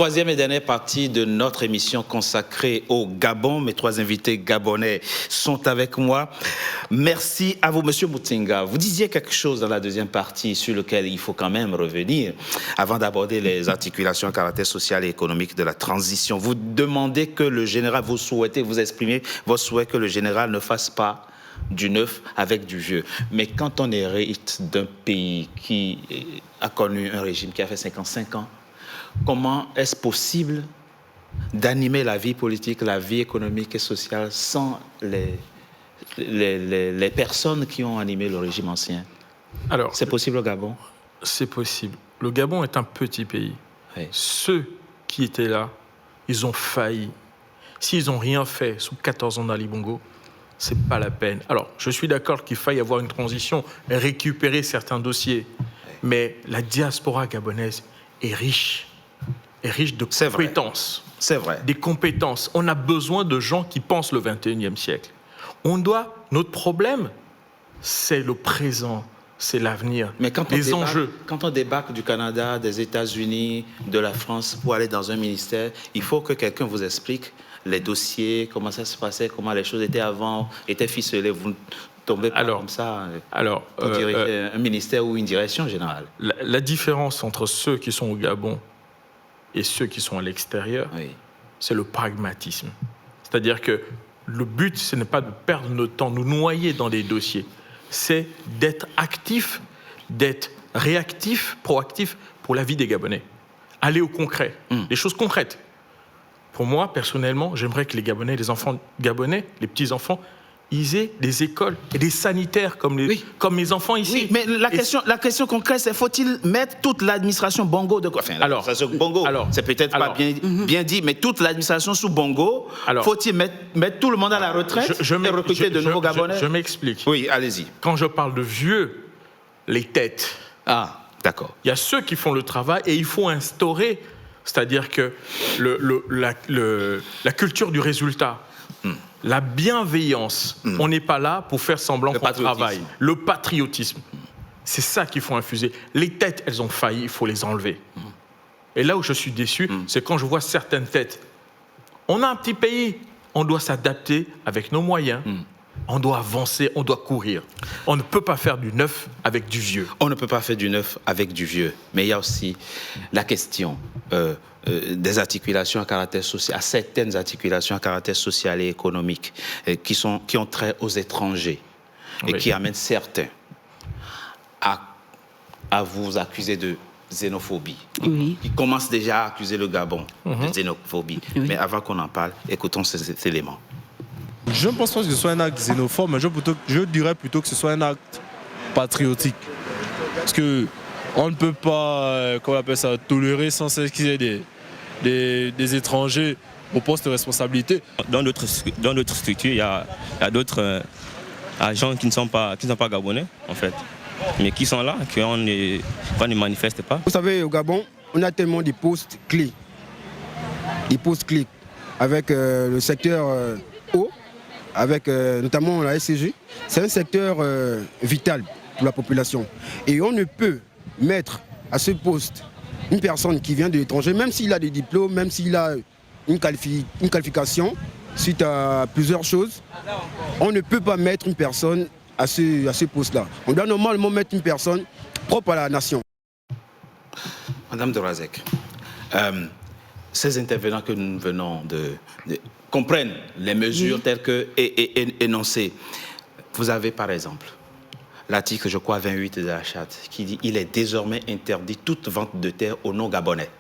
Troisième et dernière partie de notre émission consacrée au Gabon. Mes trois invités gabonais sont avec moi. Merci à vous, Monsieur Mutenga. Vous disiez quelque chose dans la deuxième partie sur lequel il faut quand même revenir avant d'aborder les articulations à caractère social et économique de la transition. Vous demandez que le général, vous souhaitez, vous exprimez votre souhait que le général ne fasse pas du neuf avec du vieux. Mais quand on hérite d'un pays qui a connu un régime qui a fait 55 ans, comment est-ce possible d'animer la vie politique, la vie économique et sociale sans les personnes qui ont animé le régime ancien? Alors, c'est possible au Gabon? C'est possible. Le Gabon est un petit pays. Oui. Ceux qui étaient là, ils ont failli. S'ils n'ont rien fait sous 14 ans d'Ali Bongo, c'est pas la peine. Alors, je suis d'accord qu'il faille avoir une transition et récupérer certains dossiers. Mais la diaspora gabonaise est riche de compétences. C'est vrai. Des compétences. On a besoin de gens qui pensent le 21e siècle. Notre problème, c'est le présent, c'est l'avenir, les enjeux. Quand on débarque du Canada, des États-Unis, de la France pour aller dans un ministère, il faut que quelqu'un vous explique les dossiers, comment ça se passait, comment les choses étaient avant, étaient ficelées. Vous ne tombez pas comme ça pour diriger un ministère ou une direction générale. La différence entre ceux qui sont au Gabon et ceux qui sont à l'extérieur, c'est le pragmatisme. C'est-à-dire que le but, ce n'est pas de perdre notre temps, nous noyer dans des dossiers. C'est d'être actif, d'être réactif, proactif pour la vie des Gabonais. Aller au concret, des choses concrètes. Pour moi, personnellement, j'aimerais que les Gabonais, les enfants gabonais, les petits-enfants, ils aient des écoles et des sanitaires comme mes enfants ici. Oui, mais la question concrète, c'est faut-il mettre toute l'administration Bongo de quoi? Enfin, l'administration Bongo, c'est peut-être pas bien dit, mais toute l'administration sous Bongo, faut-il mettre tout le monde à la retraite et recruter de nouveaux Gabonais? Je m'explique. Oui, allez-y. Quand je parle de vieux, les têtes. Ah, d'accord. Il y a ceux qui font le travail et il faut instaurer, c'est-à-dire que la culture du résultat. La bienveillance, on n'est pas là pour faire semblant qu'on travaille. Le patriotisme, c'est ça qu'il faut infuser. Les têtes, elles ont failli, il faut les enlever. Et là où je suis déçu, c'est quand je vois certaines têtes. On a un petit pays, on doit s'adapter avec nos moyens. On doit avancer, on doit courir. On ne peut pas faire du neuf avec du vieux. On ne peut pas faire du neuf avec du vieux. Mais il y a aussi la question des articulations à caractère social, à certaines articulations à caractère social et économique qui ont trait aux étrangers et qui amènent certains à vous accuser de xénophobie. Qui commencent déjà à accuser le Gabon de xénophobie. Mais avant qu'on en parle, écoutons ces éléments. Je ne pense pas que ce soit un acte xénophobe, mais je dirais plutôt que ce soit un acte patriotique. Parce qu'on ne peut pas, comment on appelle ça, tolérer sans cesse qu'il y ait des étrangers au poste de responsabilité. Dans d'autres structures, il y a d'autres agents qui ne sont pas gabonais, en fait, mais qui sont là, qu'on ne manifeste pas. Vous savez, au Gabon, on a tellement de postes clés. Des postes clés avec le secteur eau, avec notamment la SCG. C'est un secteur vital pour la population. Et on ne peut mettre à ce poste une personne qui vient de l'étranger, même s'il a des diplômes, même s'il a une qualification suite à plusieurs choses, on ne peut pas mettre une personne à ce poste-là. On doit normalement mettre une personne propre à la nation. Madame de Razek, ces intervenants que nous venons de comprennent les mesures telles que énoncées. Vous avez par exemple l'article, je crois, 28 de la charte qui dit qu'il est désormais interdit toute vente de terre aux non-gabonais.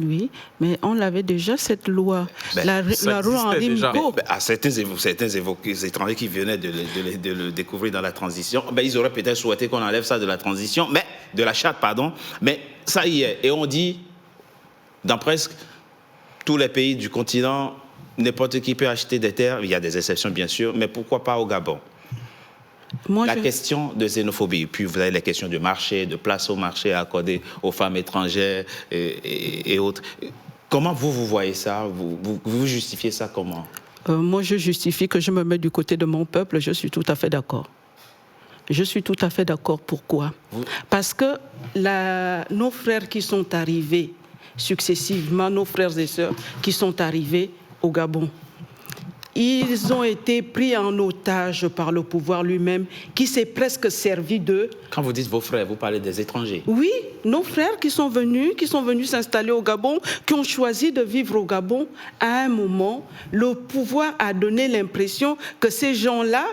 Oui, mais on l'avait déjà, cette loi. La loi Henri Mico. À certains étrangers qui venaient de le découvrir dans la transition, ils auraient peut-être souhaité qu'on enlève ça de la transition, de la charte, pardon. Mais ça y est. Et on dit, dans presque tous les pays du continent, n'importe qui peut acheter des terres. Il y a des exceptions, bien sûr, mais pourquoi pas au Gabon? Question de xénophobie, puis vous avez les questions de marché, de place au marché accordée aux femmes étrangères et autres. Comment vous voyez ça? Vous justifiez ça comment? Moi, je justifie que je me mets du côté de mon peuple, je suis tout à fait d'accord. Je suis tout à fait d'accord. Pourquoi? Parce que nos frères qui sont arrivés successivement nos frères et sœurs qui sont arrivés au Gabon. Ils ont été pris en otage par le pouvoir lui-même, qui s'est presque servi d'eux. Quand vous dites vos frères, vous parlez des étrangers? Oui, nos frères qui sont venus s'installer au Gabon, qui ont choisi de vivre au Gabon. À un moment, le pouvoir a donné l'impression que ces gens-là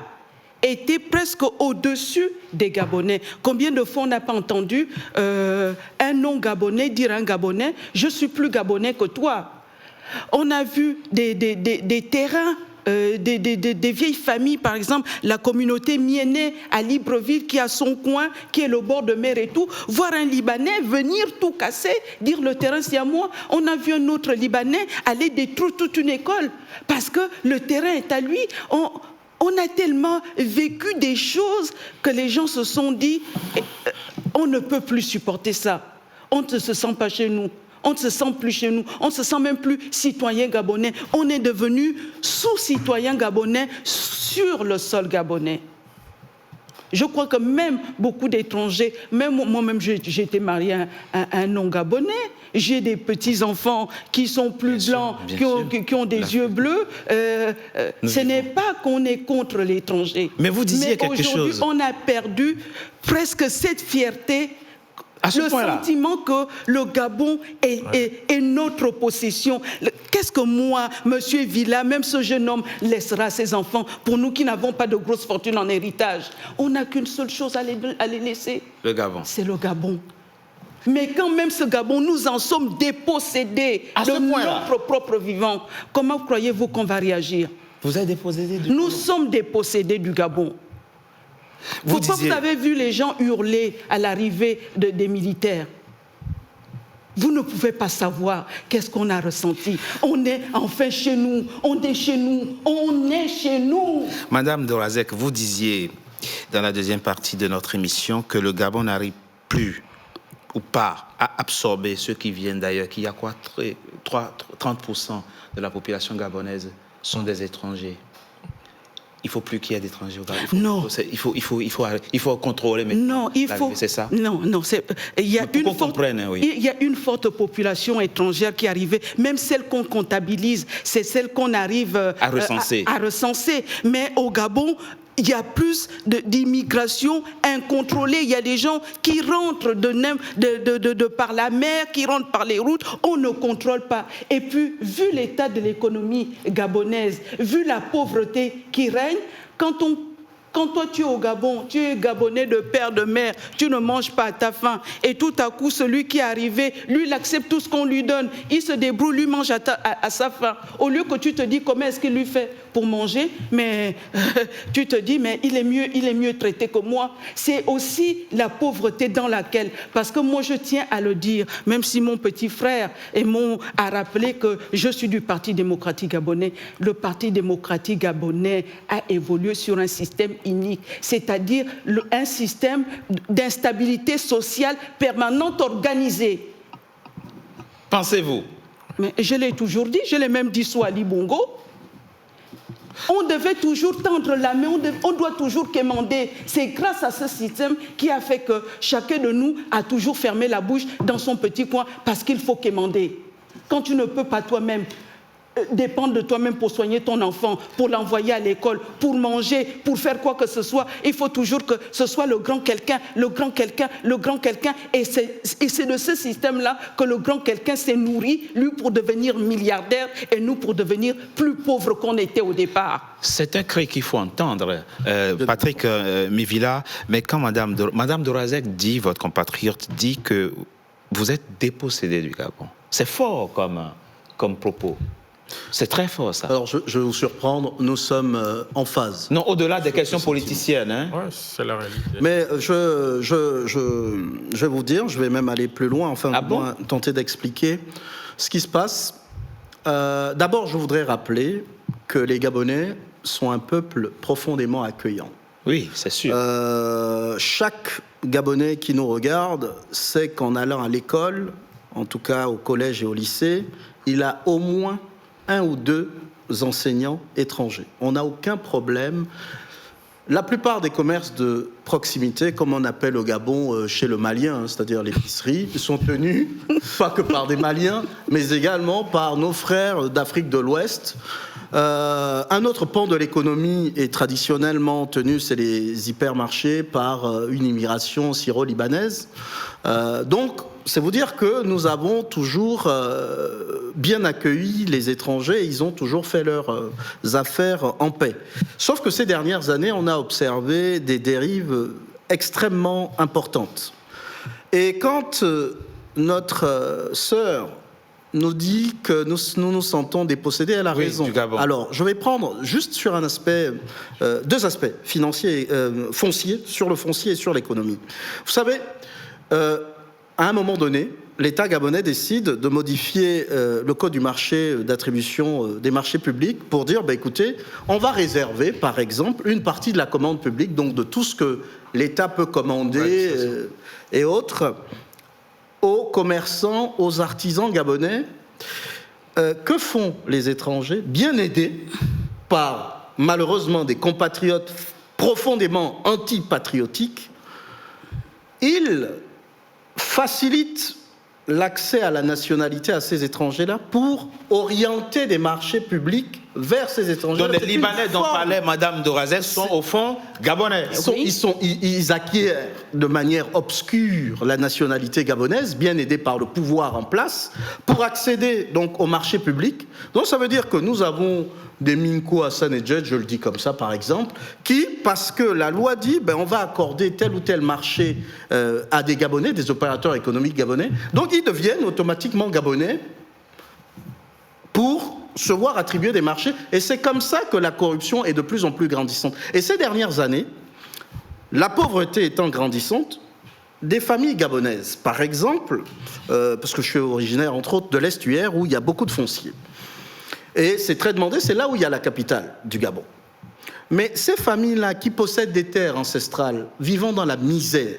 étaient presque au-dessus des Gabonais. Combien de fois on n'a pas entendu un non-Gabonais dire à un Gabonais « je suis plus Gabonais que toi ». On a vu des terrains, des vieilles familles, par exemple, la communauté Miéné à Libreville qui a son coin, qui est le bord de mer et tout, voir un Libanais venir tout casser, dire le terrain c'est à moi. On a vu un autre Libanais aller détruire toute une école parce que le terrain est à lui. On a tellement vécu des choses que les gens se sont dit on ne peut plus supporter ça. On ne se sent pas chez nous. On ne se sent plus chez nous, on ne se sent même plus citoyen gabonais. On est devenu sous-citoyen gabonais sur le sol gabonais. Je crois que même beaucoup d'étrangers, même moi-même j'ai été mariée à un non-gabonais, j'ai des petits-enfants qui sont plus blancs, qui ont des yeux bleus. Ce n'est pas qu'on est contre l'étranger. Mais vous disiez quelque chose. Aujourd'hui, on a perdu presque cette fierté, le sentiment que le Gabon est notre possession. Qu'est-ce que moi, monsieur Villa, même ce jeune homme, laissera à ses enfants pour nous qui n'avons pas de grosse fortune en héritage? On n'a qu'une seule chose à les laisser. Le Gabon. C'est le Gabon. Mais quand même ce Gabon, nous en sommes dépossédés de notre propre vivant. Comment croyez-vous qu'on va réagir? Vous êtes dépossédés du Nous Gabon. sommes dépossédés du Gabon. Pourquoi vous avez vu les gens hurler à l'arrivée des militaires? Vous ne pouvez pas savoir qu'est-ce qu'on a ressenti. On est enfin chez nous, on est chez nous, on est chez nous. Madame Dorazek, vous disiez dans la deuxième partie de notre émission que le Gabon n'arrive plus ou pas à absorber ceux qui viennent d'ailleurs, qu'il y a quoi, 30% de la population gabonaise sont des étrangers. Il ne faut plus qu'il y ait d'étrangers au Gabon. Non. Il faut contrôler. Non, il faut. C'est ça. Non. Il y a une forte population étrangère qui est arrivée, même celle qu'on comptabilise, c'est celle qu'on arrive à recenser. Mais au Gabon, il y a plus d'immigration incontrôlée. Il y a des gens qui rentrent de par la mer, qui rentrent par les routes. On ne contrôle pas. Et puis, vu l'état de l'économie gabonaise, vu la pauvreté qui règne, quand toi tu es au Gabon, tu es gabonais de père, de mère, tu ne manges pas à ta faim. Et tout à coup, celui qui est arrivé, lui, il accepte tout ce qu'on lui donne. Il se débrouille, lui mange à sa faim. Au lieu que tu te dis comment est-ce qu'il lui fait pour manger, mais tu te dis, mais il est mieux traité que moi. C'est aussi la pauvreté dans laquelle, parce que moi je tiens à le dire, même si mon petit frère a rappelé que je suis du Parti démocratique gabonais, le Parti démocratique gabonais a évolué sur un système inique, c'est-à-dire un système d'instabilité sociale permanente organisée. Pensez-vous? Mais je l'ai toujours dit, je l'ai même dit sur Ali Bongo. On devait toujours tendre la main, on doit toujours quémander. C'est grâce à ce système qui a fait que chacun de nous a toujours fermé la bouche dans son petit coin parce qu'il faut quémander. Quand tu ne peux pas toi-même dépendre de toi-même pour soigner ton enfant, pour l'envoyer à l'école, pour manger, pour faire quoi que ce soit, il faut toujours que ce soit le grand quelqu'un, le grand quelqu'un, le grand quelqu'un. Et c'est de ce système-là que le grand quelqu'un s'est nourri, lui pour devenir milliardaire et nous pour devenir plus pauvres qu'on était au départ. C'est un cri qu'il faut entendre, Patrick Mivila. Mais quand Madame Dorazek dit, votre compatriote dit que vous êtes dépossédé du Gabon, c'est fort comme propos. C'est très fort, ça. Alors, je vais vous surprendre, nous sommes en phase. Non, au-delà des questions politiciennes. Hein. Oui, c'est la réalité. Mais je vais vous dire, je vais même aller plus loin, enfin, tenter d'expliquer ce qui se passe. D'abord, je voudrais rappeler que les Gabonais sont un peuple profondément accueillant. Oui, c'est sûr. Chaque Gabonais qui nous regarde sait qu'en allant à l'école, en tout cas au collège et au lycée, il a au moins 1 ou 2 enseignants étrangers. On n'a aucun problème La plupart des commerces de proximité, comme on appelle au Gabon chez le Malien, c'est-à-dire l'épicerie, sont tenus pas que par des Maliens, mais également par nos frères d'Afrique de l'Ouest. Un autre pan de l'économie est traditionnellement tenu, c'est les hypermarchés, par une immigration syro-libanaise. Donc, c'est vous dire que nous avons toujours bien accueilli les étrangers et ils ont toujours fait leurs affaires en paix. Sauf que ces dernières années, on a observé des dérives extrêmement importantes. Et quand notre sœur nous dit que nous sentons dépossédés, elle a raison. Alors, je vais prendre juste sur un aspect, deux aspects financiers, fonciers, sur le foncier et sur l'économie. Vous savez, à un moment donné, l'État gabonais décide de modifier le code du marché d'attribution des marchés publics pour dire, écoutez, on va réserver, par exemple, une partie de la commande publique, donc de tout ce que l'État peut commander et autres, aux commerçants, aux artisans gabonais. Que font les étrangers? Bien aidés par, malheureusement, des compatriotes profondément antipatriotiques, ils facilitent l'accès à la nationalité à ces étrangers-là pour orienter des marchés publics vers ces étrangers. Donc les Libanais dont parlait Madame Dorazet sont au fond gabonais. Ils acquièrent de manière obscure la nationalité gabonaise, bien aidés par le pouvoir en place, pour accéder donc au marché public. Donc ça veut dire que nous avons des Minko Hassan et Djedj, je le dis comme ça par exemple, qui, parce que la loi dit on va accorder tel ou tel marché à des Gabonais, des opérateurs économiques gabonais, donc ils deviennent automatiquement Gabonais pour se voir attribuer des marchés. Et c'est comme ça que la corruption est de plus en plus grandissante. Et ces dernières années, la pauvreté étant grandissante, des familles gabonaises, par exemple, parce que je suis originaire entre autres de l'estuaire où il y a beaucoup de fonciers. Et c'est très demandé, c'est là où il y a la capitale du Gabon. Mais ces familles-là qui possèdent des terres ancestrales, vivant dans la misère,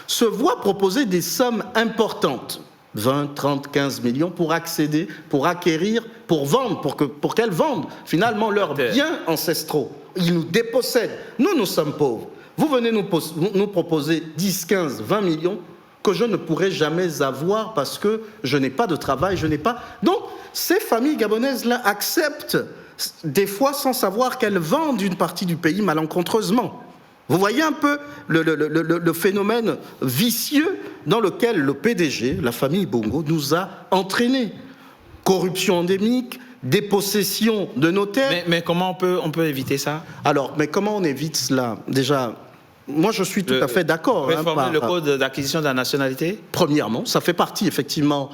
se voient proposer des sommes importantes, 20, 30, 15 millions, pour accéder, pour acquérir, pour vendre, pour qu'elles vendent finalement leurs biens ancestraux. Ils nous dépossèdent. Nous sommes pauvres. Vous venez nous proposer 10, 15, 20 millions que je ne pourrai jamais avoir parce que je n'ai pas de travail, je n'ai pas... Donc, ces familles gabonaises-là acceptent, des fois sans savoir qu'elles vendent une partie du pays malencontreusement. Vous voyez un peu le phénomène vicieux dans lequel le PDG, la famille Bongo, nous a entraînés. Corruption endémique, dépossession de nos terres. Mais comment on peut éviter ça? Alors, mais comment on évite cela? Déjà, moi je suis tout à fait d'accord. Réformer le code d'acquisition de la nationalité? Premièrement, ça fait partie effectivement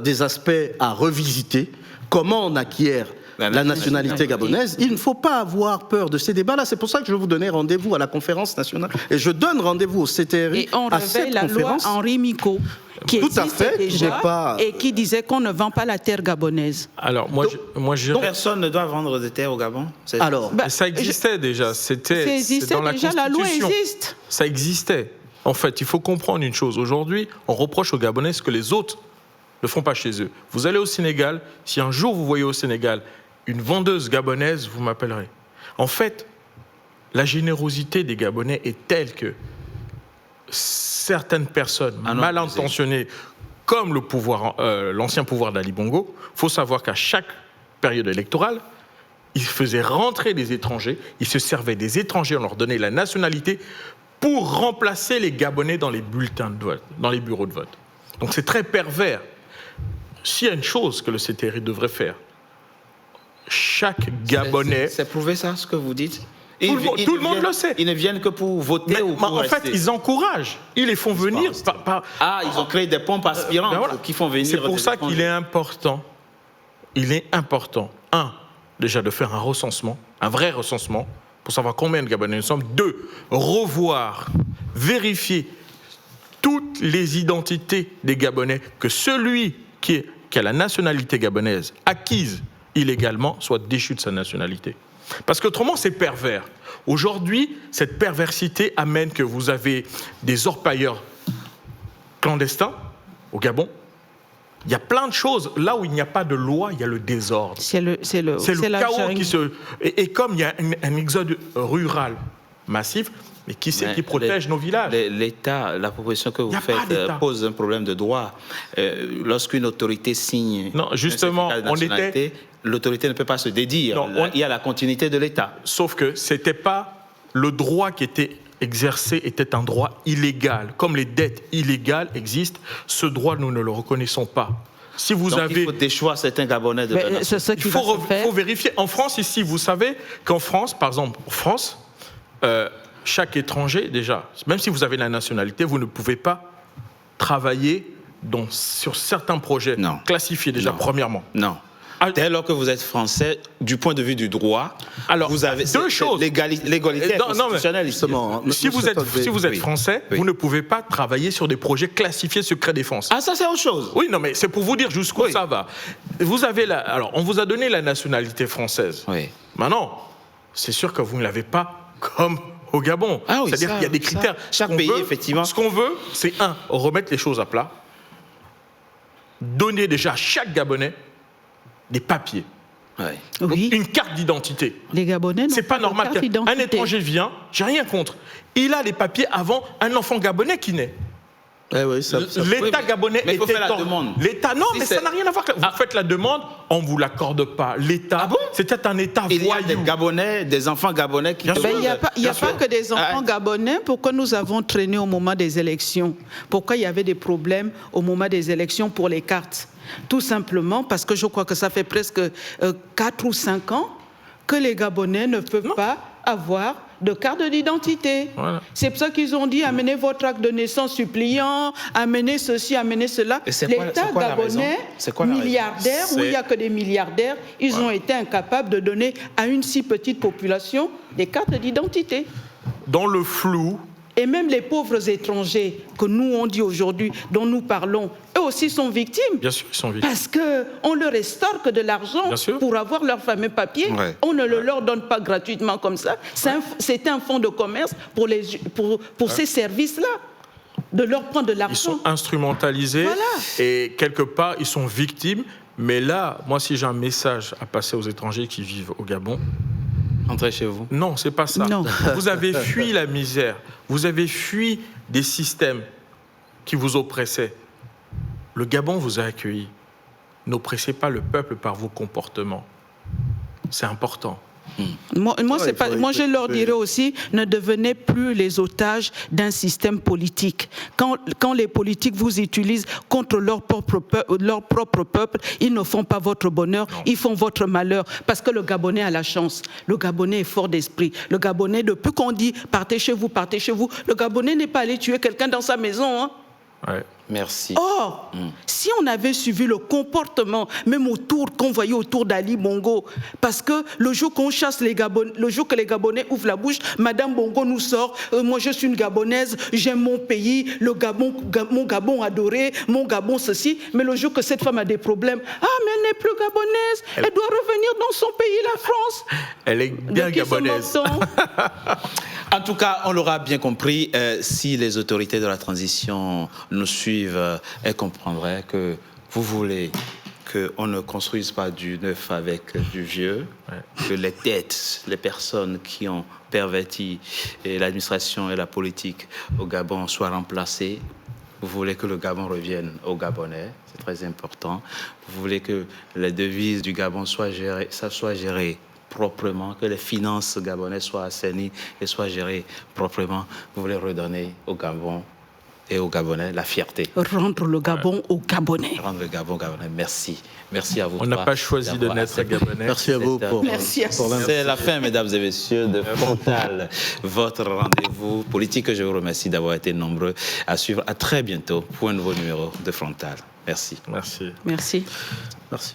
des aspects à revisiter. Comment on acquiert la nationalité gabonaise? Il ne faut pas avoir peur de ces débats-là. C'est pour ça que je vais vous donner rendez-vous à la conférence nationale. Et je donne rendez-vous au CTRI et on à cette la conférence. Loi Henri Mico, qui tout à fait, déjà, et qui disait qu'on ne vend pas la terre gabonaise. Alors, moi, je personne ne doit vendre des terres au Gabon. Alors, ça existait déjà. C'était dans la déjà, Constitution. la loi existe. Ça existait. En fait, il faut comprendre une chose. Aujourd'hui, on reproche aux Gabonais ce que les autres ne font pas chez eux. Vous allez au Sénégal, si un jour vous voyez au Sénégal une vendeuse gabonaise, vous m'appellerez. En fait, la générosité des Gabonais est telle que certaines personnes mal intentionnées, comme l'ancien pouvoir d'Ali Bongo, il faut savoir qu'à chaque période électorale, ils faisaient rentrer des étrangers, ils se servaient des étrangers, on leur donnait la nationalité pour remplacer les Gabonais dans les bulletins de vote, dans les bureaux de vote. Donc c'est très pervers. S'il y a une chose que le CTRI devrait faire, chaque Gabonais... C'est prouvé ça, ce que vous dites? Tout le monde le sait. Ils ne viennent que pour voter ou pour rester. En fait, ils encouragent. Ils les font venir. Ils ont créé des pompes aspirantes qui font venir. C'est pour ça qu'il est important. Déjà de faire un recensement, un vrai recensement, pour savoir combien de Gabonais nous sommes. 2, revoir, vérifier toutes les identités des Gabonais, que celui qui a la nationalité gabonaise acquise illégalement soit déchu de sa nationalité. Parce qu'autrement, c'est pervers. Aujourd'hui, cette perversité amène que vous avez des orpailleurs clandestins au Gabon. Il y a plein de choses. Là où il n'y a pas de loi, il y a le désordre. C'est le chaos qui se... Et comme il y a un exode rural massif, mais qui c'est qui protège nos villages? L'État, la proposition que vous faites pose un problème de droit. Lorsqu'une autorité signe l'autorité ne peut pas se dédire. Il y a la continuité de l'État. Sauf que c'était pas le droit qui était exercé était un droit illégal. Comme les dettes illégales existent, ce droit, nous ne le reconnaissons pas. Si vous Donc avez... il faut déchoir certains Gabonais de Il faut vérifier. En France, ici, vous savez qu'en France, par exemple, en France, chaque étranger, déjà, même si vous avez la nationalité, vous ne pouvez pas travailler sur certains projets classifiés déjà, premièrement. Non. Dès lors que vous êtes français, du point de vue du droit, alors, vous avez deux choses. L'égalité constitutionnelle. Si vous êtes français, vous ne pouvez pas travailler sur des projets classifiés secret défense. Ah, ça c'est autre chose. Oui, non, mais c'est pour vous dire jusqu'où ça va. Alors, on vous a donné la nationalité française. Oui. Maintenant, c'est sûr que vous ne l'avez pas comme au Gabon. Ah oui, c'est-à-dire qu'il y a des critères. Chaque pays, effectivement. Ce qu'on veut, c'est remettre les choses à plat, donner déjà à chaque Gabonais des papiers. Ouais. Oui. Une carte d'identité. Les Gabonais c'est pas normal qu'un étranger vient, j'ai rien contre. Il a les papiers avant un enfant gabonais qui naît. L'État gabonais mais il faut faire la demande. L'État, non, mais ça n'a rien à voir. Vous faites la demande, on ne vous l'accorde pas. L'État, c'était un État voyou. Il y a des Gabonais, des enfants gabonais qui... Il n'y a pas que des enfants gabonais. Pourquoi nous avons traîné au moment des élections? Pourquoi il y avait des problèmes au moment des élections pour les cartes? Tout simplement parce que je crois que ça fait presque 4 ou 5 ans que les Gabonais ne peuvent pas avoir de carte d'identité. Voilà. C'est pour ça qu'ils ont dit amenez votre acte de naissance suppliant, amenez ceci, amenez cela. L'État gabonais, milliardaire, où il n'y a que des milliardaires, ils ont été incapables de donner à une si petite population des cartes d'identité. Dans le flou. Et même les pauvres étrangers que nous on dit aujourd'hui, dont nous parlons, eux aussi sont victimes. Bien sûr, ils sont victimes. Parce qu'on leur estorque de l'argent pour avoir leur fameux papier. Ouais. On ne le leur donne pas gratuitement comme ça. C'est un fonds de commerce pour ces services-là. De leur prendre de l'argent. Ils sont instrumentalisés et quelque part, ils sont victimes. Mais là, moi, si j'ai un message à passer aux étrangers qui vivent au Gabon, entrez chez vous. Non, c'est pas ça. Non. Vous avez fui la misère. Vous avez fui des systèmes qui vous oppressaient. Le Gabon vous a accueilli. N'oppressez pas le peuple par vos comportements. C'est important. Moi, je leur dirais aussi, ne devenez plus les otages d'un système politique. Quand les politiques vous utilisent contre leur propre peuple, ils ne font pas votre bonheur, ils font votre malheur. Parce que le Gabonais a la chance. Le Gabonais est fort d'esprit. Le Gabonais, depuis qu'on dit partez chez vous, le Gabonais n'est pas allé tuer quelqu'un dans sa maison. Hein. Ouais. Merci. Or, si on avait suivi le comportement, même qu'on voyait autour d'Ali Bongo, parce que le jour qu'on chasse les Gabonais, le jour que les Gabonais ouvrent la bouche, Madame Bongo nous sort, moi je suis une Gabonaise, j'aime mon pays, mon Gabon adoré, mon Gabon ceci, mais le jour que cette femme a des problèmes, mais elle n'est plus gabonaise, elle doit revenir dans son pays, la France. Elle est bien gabonaise. En tout cas, on l'aura bien compris, si les autorités de la transition nous suivent, elles comprendraient que vous voulez qu'on ne construise pas du neuf avec du vieux, que les têtes, les personnes qui ont perverti l'administration et la politique au Gabon soient remplacées. Vous voulez que le Gabon revienne aux Gabonais, c'est très important. Vous voulez que les devises du Gabon soient gérées proprement, que les finances gabonaises soient assainies et soient gérées proprement. Vous voulez redonner au Gabon et aux Gabonais la fierté. Rendre le Gabon aux Gabonais. Rendre le Gabon aux Gabonais. Merci. Merci à vous. On n'a pas choisi de naître Gabonais. Merci à vous pour c'est la fin, mesdames et messieurs, de Frontal, votre rendez-vous politique. Je vous remercie d'avoir été nombreux à suivre. À très bientôt pour un nouveau numéro de Frontal. Merci. Merci. Merci. Merci.